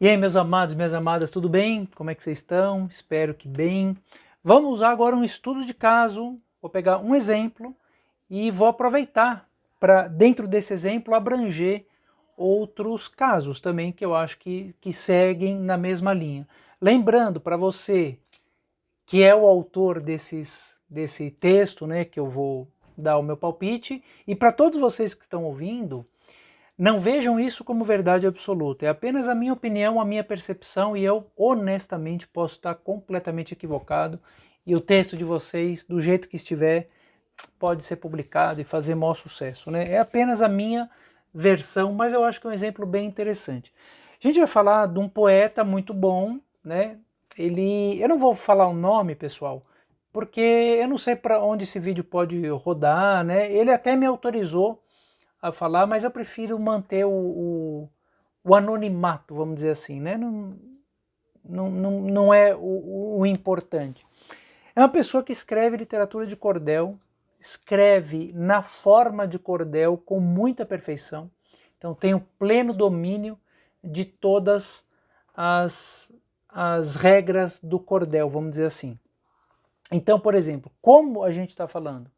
E aí, meus amados, minhas amadas, tudo bem? Como é que vocês estão? Espero que bem. Vamos usar agora um estudo de caso. Vou pegar um exemplo e vou aproveitar para, dentro desse exemplo, abranger outros casos também que eu acho que seguem na mesma linha. Lembrando para você que é o autor desse texto, né, que eu vou dar o meu palpite, e para todos vocês que estão ouvindo, não vejam isso como verdade absoluta, é apenas a minha opinião, a minha percepção, e eu honestamente posso estar completamente equivocado, e o texto de vocês, do jeito que estiver, pode ser publicado e fazer maior sucesso, né? É apenas a minha versão, mas eu acho que é um exemplo bem interessante. A gente vai falar de um poeta muito bom, né? Eu não vou falar o nome, pessoal, porque eu não sei para onde esse vídeo pode rodar, né? Ele até me autorizou a falar, mas eu prefiro manter o anonimato, vamos dizer assim, né? Não é o importante. É uma pessoa que escreve literatura de cordel, escreve na forma de cordel com muita perfeição, então tem o pleno domínio de todas as regras do cordel, vamos dizer assim. Então, por exemplo, como a gente está falando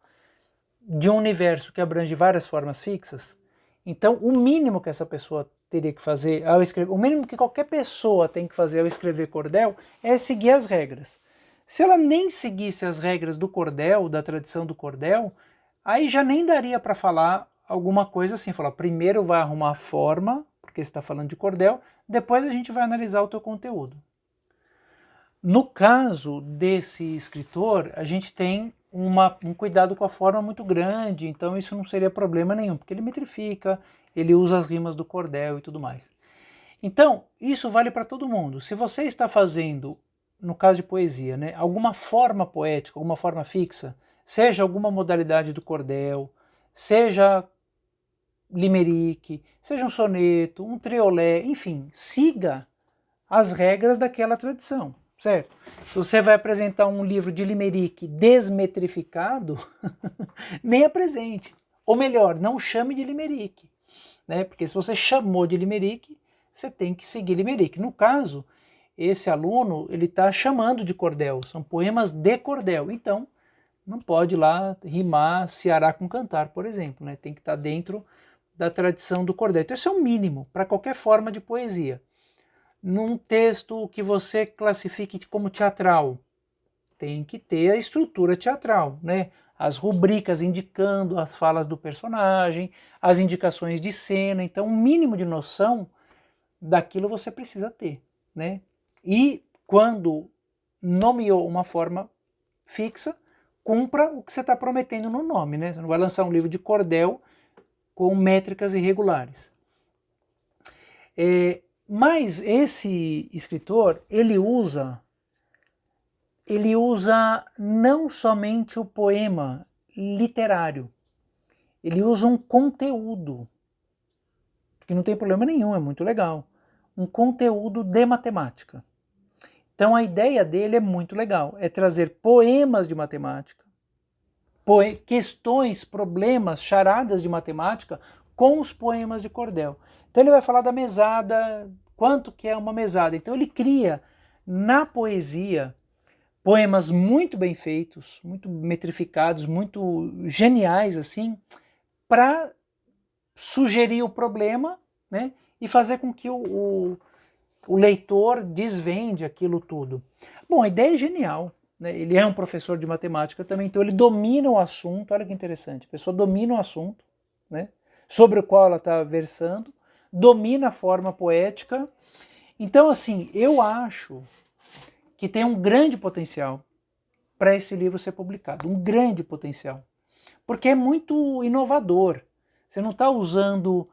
de um universo que abrange várias formas fixas, então o mínimo que essa pessoa teria que fazer ao escrever, o mínimo que qualquer pessoa tem que fazer ao escrever cordel é seguir as regras. Se ela nem seguisse as regras do cordel, da tradição do cordel, aí já nem daria para falar alguma coisa assim, falar primeiro vai arrumar a forma, porque você está falando de cordel, depois a gente vai analisar o teu conteúdo. No caso desse escritor, a gente tem um cuidado com a forma muito grande, então isso não seria problema nenhum, porque ele metrifica, ele usa as rimas do cordel e tudo mais. Então, isso vale para todo mundo. Se você está fazendo, no caso de poesia, né, alguma forma poética, alguma forma fixa, seja alguma modalidade do cordel, seja limerique, seja um soneto, um triolé, enfim, siga as regras daquela tradição, certo? Se você vai apresentar um livro de limerique desmetrificado, nem apresente. Ou melhor, não chame de limerique, né? Porque se você chamou de limerique, você tem que seguir limerique. No caso, esse aluno, ele está chamando de cordel, são poemas de cordel, então não pode lá rimar Ceará com cantar, por exemplo, né? Tem que estar dentro da tradição do cordel. Então esse é o mínimo para qualquer forma de poesia. Num texto que você classifique como teatral, tem que ter a estrutura teatral, né? As rubricas indicando as falas do personagem, as indicações de cena, então um mínimo de noção daquilo você precisa ter, né? E quando nomeou uma forma fixa, cumpra o que você está prometendo no nome, né? Você não vai lançar um livro de cordel com métricas irregulares. Mas esse escritor, ele usa não somente o poema literário, ele usa um conteúdo, que não tem problema nenhum, é muito legal, um conteúdo de matemática. Então a ideia dele é muito legal, é trazer poemas de matemática, questões, problemas, charadas de matemática com os poemas de cordel. Então ele vai falar da mesada, quanto que é uma mesada. Então ele cria na poesia poemas muito bem feitos, muito metrificados, muito geniais assim, para sugerir o problema, né, e fazer com que o leitor desvende aquilo tudo. Bom, a ideia é genial, né? Ele é um professor de matemática também, então ele domina o assunto, olha que interessante, a pessoa domina o assunto, né, sobre o qual ela está versando, domina a forma poética. Então assim, eu acho que tem um grande potencial para esse livro ser publicado, um grande potencial, porque é muito inovador. Você não está usando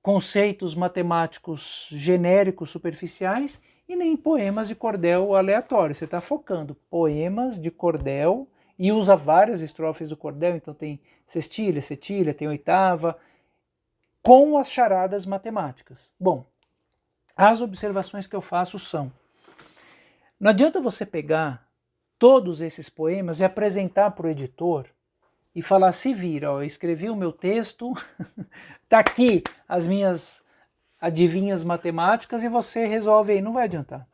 conceitos matemáticos genéricos, superficiais, e nem poemas de cordel aleatório. Você está focando poemas de cordel e usa várias estrofes do cordel, então tem sextilha, setilha, tem oitava, com as charadas matemáticas. Bom, as observações que eu faço são: não adianta você pegar todos esses poemas e apresentar para o editor e falar, se vira, ó, eu escrevi o meu texto, tá aqui as minhas adivinhas matemáticas e você resolve aí, não vai adiantar.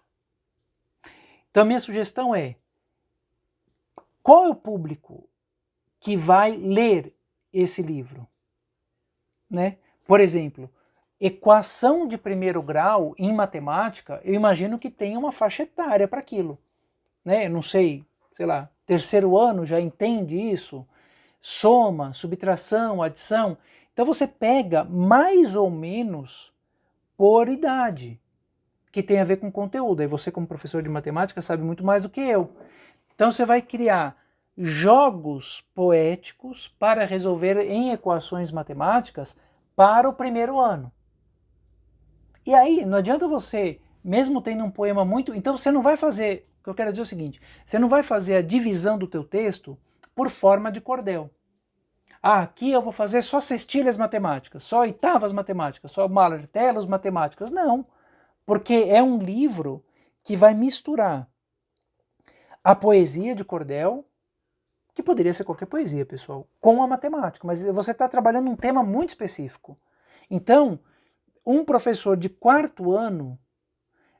Então a minha sugestão é, qual é o público que vai ler esse livro? Né? Por exemplo, equação de primeiro grau em matemática, eu imagino que tem uma faixa etária para aquilo. Né? Eu não sei, sei lá, terceiro ano já entende isso? Soma, subtração, adição. Então você pega mais ou menos por idade, que tem a ver com conteúdo. Aí você, como professor de matemática, sabe muito mais do que eu. Então você vai criar jogos poéticos para resolver em equações matemáticas para o primeiro ano. E aí, não adianta você, mesmo tendo um poema muito... Então você não vai fazer... O que eu quero dizer é o seguinte, você não vai fazer a divisão do teu texto por forma de cordel. Ah, aqui eu vou fazer só cestilhas matemáticas, só oitavas matemáticas, só martelos matemáticas. Não, porque é um livro que vai misturar a poesia de cordel, que poderia ser qualquer poesia, pessoal, com a matemática, mas você está trabalhando um tema muito específico. Então, um professor de quarto ano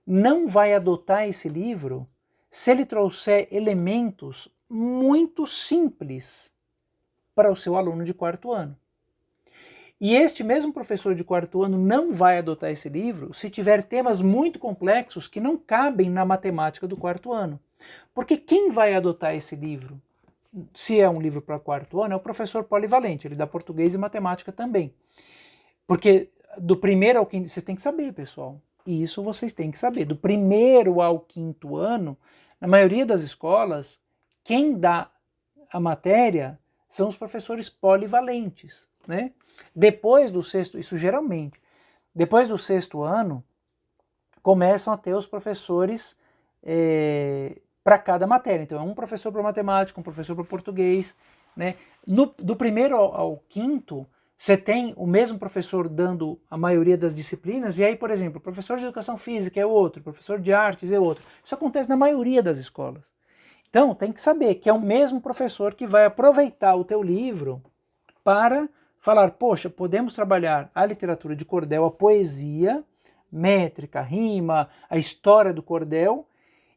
não vai adotar esse livro se ele trouxer elementos muito simples para o seu aluno de quarto ano. E este mesmo professor de quarto ano não vai adotar esse livro se tiver temas muito complexos que não cabem na matemática do quarto ano. Porque quem vai adotar esse livro, se é um livro para quarto ano, é o professor polivalente, ele dá português e matemática também. Porque do primeiro ao quinto, vocês têm que saber, pessoal, e isso vocês têm que saber, do primeiro ao quinto ano, na maioria das escolas, quem dá a matéria são os professores polivalentes, né? Depois do sexto, isso geralmente, depois do sexto ano, começam a ter os professores para cada matéria. Então é um professor para matemática, um professor para português, né? Do primeiro ao quinto, você tem o mesmo professor dando a maioria das disciplinas, e aí, por exemplo, o professor de educação física é outro, o professor de artes é outro. Isso acontece na maioria das escolas. Então tem que saber que é o mesmo professor que vai aproveitar o teu livro para falar, poxa, podemos trabalhar a literatura de cordel, a poesia, métrica, rima, a história do cordel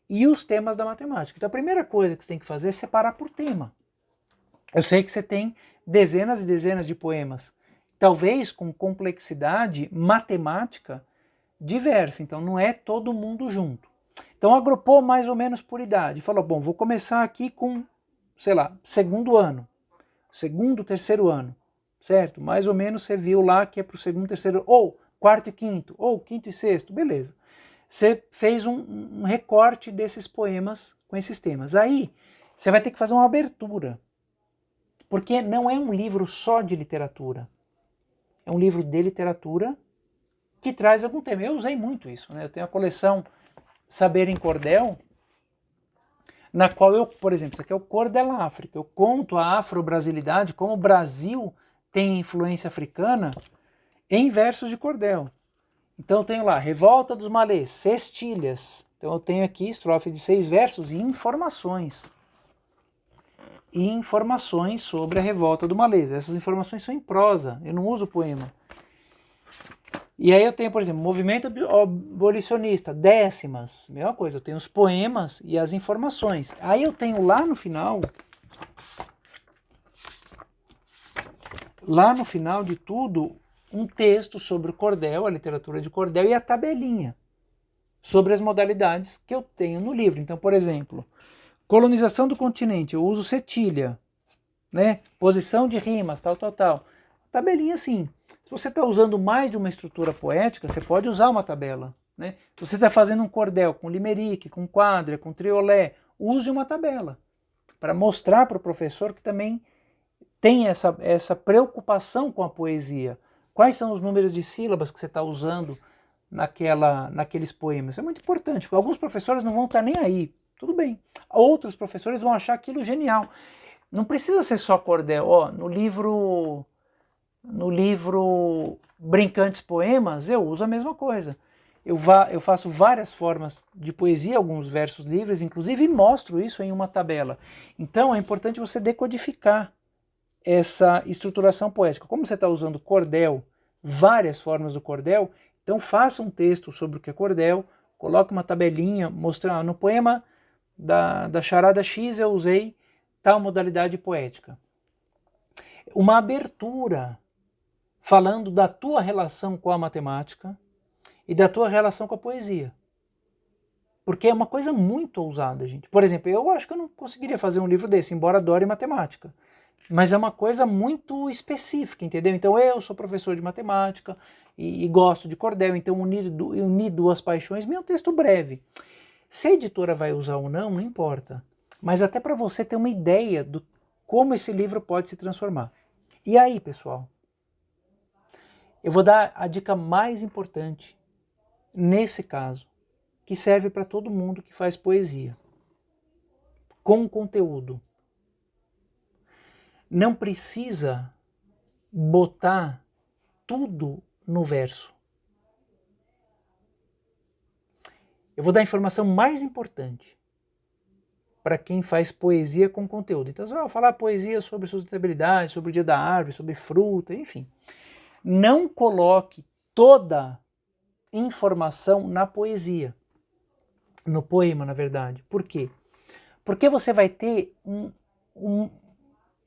e os temas da matemática. Então a primeira coisa que você tem que fazer é separar por tema. Eu sei que você tem dezenas e dezenas de poemas, talvez com complexidade matemática diversa, então não é todo mundo junto. Então agrupou mais ou menos por idade, falou, bom, vou começar aqui com, sei lá, segundo ano, segundo, terceiro ano, certo? Mais ou menos você viu lá que é para o segundo, terceiro, ou quarto e quinto, ou quinto e sexto, beleza. Você fez um recorte desses poemas com esses temas. Aí você vai ter que fazer uma abertura, porque não é um livro só de literatura, é um livro de literatura que traz algum tema. Eu usei muito isso, né? Eu tenho a coleção Saber em Cordel, na qual eu, por exemplo, isso aqui é o Cordel África, eu conto a afro-brasilidade, como o Brasil tem influência africana em versos de cordel. Então eu tenho lá, Revolta dos Malês, Cestilhas. Então eu tenho aqui estrofe de 6 versos e informações. E informações sobre a Revolta do Malês. Essas informações são em prosa, eu não uso poema. E aí eu tenho, por exemplo, Movimento Abolicionista, décimas, mesma coisa, eu tenho os poemas e as informações. Aí eu tenho lá no final de tudo, um texto sobre o cordel, a literatura de cordel e a tabelinha sobre as modalidades que eu tenho no livro. Então, por exemplo, colonização do continente, eu uso cetilha, né? Posição de rimas, tal. Tabelinha assim. Se você está usando mais de uma estrutura poética, você pode usar uma tabela, né? Se você está fazendo um cordel com limerick, com quadra, com triolé, use uma tabela para mostrar para o professor que também tem essa preocupação com a poesia. Quais são os números de sílabas que você está usando naqueles poemas? Isso é muito importante, porque alguns professores não vão estar nem aí. Tudo bem. Outros professores vão achar aquilo genial. Não precisa ser só cordel. Ó, no livro Brincantes Poemas, eu uso a mesma coisa. Eu faço várias formas de poesia, alguns versos livres, inclusive, e mostro isso em uma tabela. Então é importante você decodificar essa estruturação poética. Como você está usando cordel, várias formas do cordel, Então faça um texto sobre o que é cordel, coloque uma tabelinha mostrando, no poema da charada X eu usei tal modalidade poética. Uma abertura falando da tua relação com a matemática e da tua relação com a poesia. Porque é uma coisa muito ousada, gente. Por exemplo, eu acho que eu não conseguiria fazer um livro desse, embora adore matemática. Mas é uma coisa muito específica, entendeu? Então eu sou professor de matemática e gosto de cordel, então unir duas paixões, meu texto breve. Se a editora vai usar ou não, não importa. Mas até para você ter uma ideia do como esse livro pode se transformar. E aí, pessoal? Eu vou dar a dica mais importante nesse caso, que serve para todo mundo que faz poesia. Com conteúdo. Não precisa botar tudo no verso. Eu vou dar a informação mais importante para quem faz poesia com conteúdo. Então, você vai falar poesia sobre sustentabilidade, sobre o dia da árvore, sobre fruta, enfim. Não coloque toda informação na poesia. No poema, na verdade. Por quê? Porque você vai ter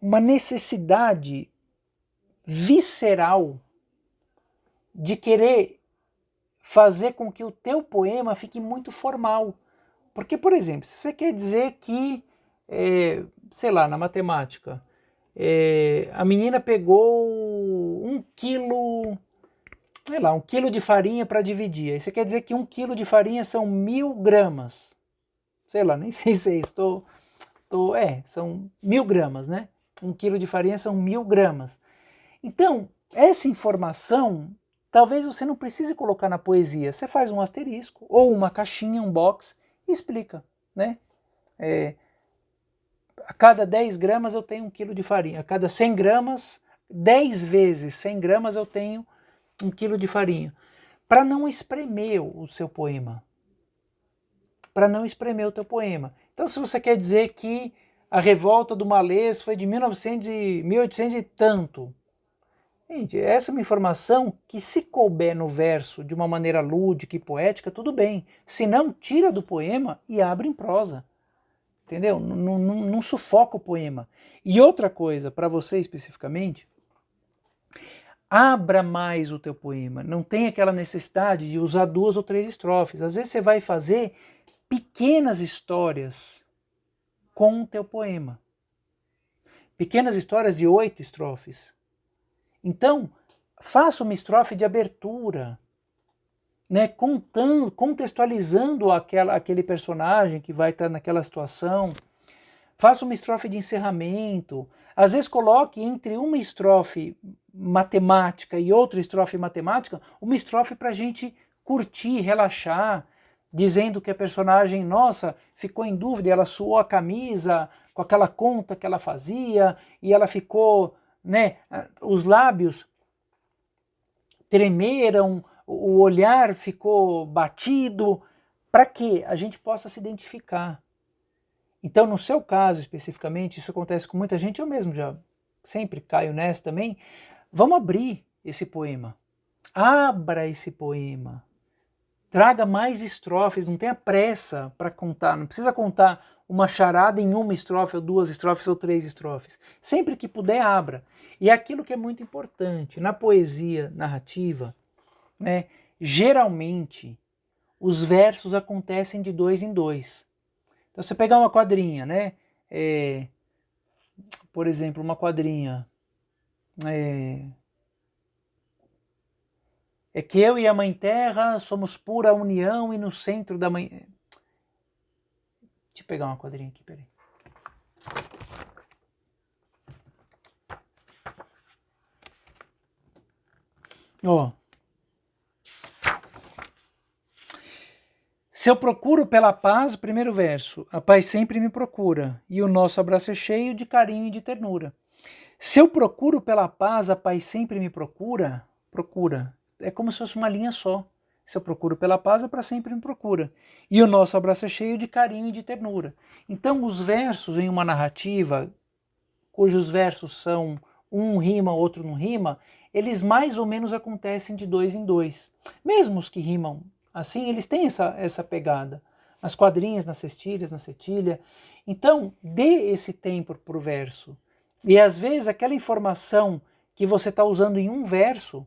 uma necessidade visceral de querer fazer com que o teu poema fique muito formal. Porque, por exemplo, se você quer dizer que, sei lá, na matemática, a menina pegou 1 quilo, sei lá, 1 quilo de farinha para dividir. Aí você quer dizer que 1 quilo de farinha são 1000 gramas. Sei lá, nem sei se é isso. São 1000 gramas, né? 1 quilo de farinha são 1000 gramas. Então, essa informação, talvez você não precise colocar na poesia. Você faz um asterisco, ou uma caixinha, um box, e explica, né? A cada 10 gramas eu tenho 1 quilo de farinha. A cada 100 gramas, 10 vezes 100 gramas eu tenho 1 quilo de farinha. Para não espremer o seu poema. Para não espremer o teu poema. Então, se você quer dizer que a revolta do Malês foi de 1800 e tanto, gente, essa é uma informação que, se couber no verso de uma maneira lúdica e poética, tudo bem. Se não, tira do poema e abre em prosa. Entendeu? Não sufoca o poema. E outra coisa, para você especificamente, abra mais o teu poema. Não tem aquela necessidade de usar 2 ou 3 estrofes. Às vezes você vai fazer pequenas histórias com o teu poema. Pequenas histórias de 8 estrofes. Então, faça uma estrofe de abertura, né, contextualizando aquele personagem que vai estar naquela situação. Faça uma estrofe de encerramento. Às vezes coloque entre uma estrofe matemática e outra estrofe matemática, uma estrofe para a gente curtir, relaxar, dizendo que a personagem, nossa, ficou em dúvida, ela suou a camisa com aquela conta que ela fazia, e ela ficou, né, os lábios tremeram, o olhar ficou batido, para que a gente possa se identificar. Então, no seu caso especificamente, isso acontece com muita gente, eu mesmo já sempre caio nessa também. Vamos abrir esse poema. Abra esse poema. Traga mais estrofes, não tenha pressa para contar, não precisa contar uma charada em uma estrofe, ou 2 estrofes, ou 3 estrofes. Sempre que puder, abra. E é aquilo que é muito importante, na poesia narrativa, né, geralmente os versos acontecem de 2 em 2. Então, você pegar uma quadrinha, né, por exemplo, uma quadrinha, é que eu e a Mãe Terra somos pura união e no centro da Mãe... Deixa eu pegar uma quadrinha aqui, peraí. Ó. Se eu procuro pela paz, o primeiro verso, a paz sempre me procura, e o nosso abraço é cheio de carinho e de ternura. Se eu procuro pela paz, a paz sempre me procura, é como se fosse uma linha só. Se eu procuro pela paz, a paz sempre me procura. E o nosso abraço é cheio de carinho e de ternura. Então, os versos em uma narrativa, cujos versos são um rima, outro não rima, eles mais ou menos acontecem de 2 em 2. Mesmo os que rimam assim, eles têm essa pegada. Nas quadrinhas, nas cestilhas, na cetilha. Então, dê esse tempo para o verso. E às vezes aquela informação que você está usando em um verso,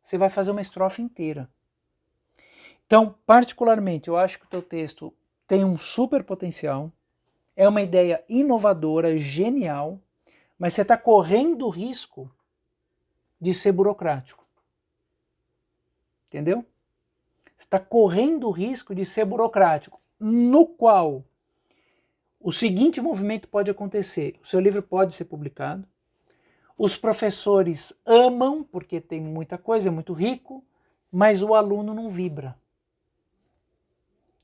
você vai fazer uma estrofe inteira. Então, particularmente, eu acho que o teu texto tem um super potencial, é uma ideia inovadora, genial, mas você está correndo o risco de ser burocrático. Entendeu? Você está correndo o risco de ser burocrático, no qual o seguinte movimento pode acontecer: o seu livro pode ser publicado, os professores amam, porque tem muita coisa, é muito rico, mas o aluno não vibra.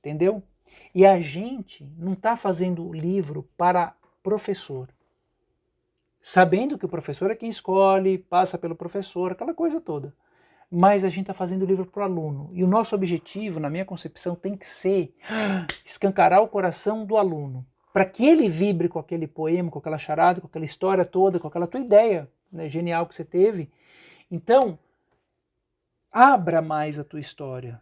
Entendeu? E a gente não está fazendo o livro para professor. Sabendo que o professor é quem escolhe, passa pelo professor, aquela coisa toda. Mas a gente está fazendo o livro para o aluno. E o nosso objetivo, na minha concepção, tem que ser escancarar o coração do aluno. Para que ele vibre com aquele poema, com aquela charada, com aquela história toda, com aquela tua ideia, né, genial que você teve. Então, abra mais a tua história.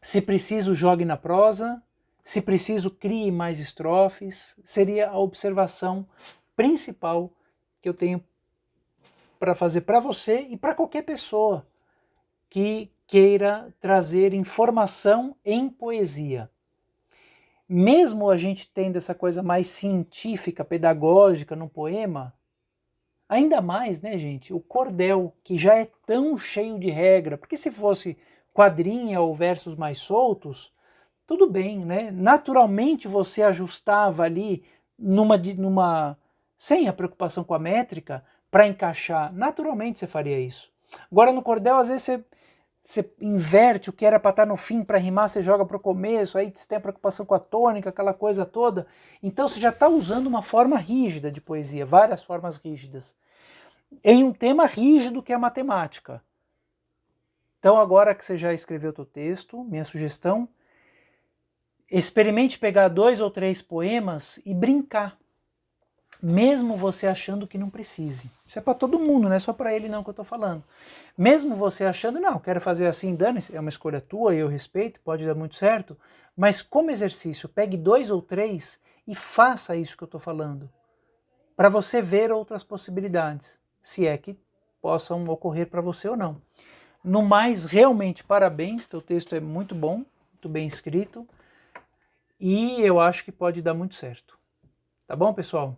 Se preciso, jogue na prosa. Se preciso, crie mais estrofes. Seria a observação principal que eu tenho para fazer para você e para qualquer pessoa que queira trazer informação em poesia. Mesmo a gente tendo essa coisa mais científica, pedagógica no poema, ainda mais, né, gente, o cordel, que já é tão cheio de regra, porque se fosse quadrinha ou versos mais soltos, tudo bem, né? Naturalmente você ajustava ali sem a preocupação com a métrica para encaixar. Naturalmente você faria isso. Agora no cordel, às vezes você inverte o que era para estar no fim para rimar, você joga para o começo, aí você tem a preocupação com a tônica, aquela coisa toda. Então você já está usando uma forma rígida de poesia, várias formas rígidas, em um tema rígido que é a matemática. Então agora que você já escreveu o teu texto, minha sugestão, experimente pegar 2 ou 3 poemas e brincar, mesmo você achando que não precise. Isso é para todo mundo, não é só para ele não que eu estou falando. Mesmo você achando, não, quero fazer assim, dane-se, é uma escolha tua e eu respeito, pode dar muito certo, mas como exercício, pegue 2 ou 3 e faça isso que eu estou falando, para você ver outras possibilidades, se é que possam ocorrer para você ou não. No mais, realmente, parabéns, teu texto é muito bom, muito bem escrito, e eu acho que pode dar muito certo. Tá bom, pessoal?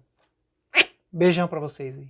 Beijão para vocês aí.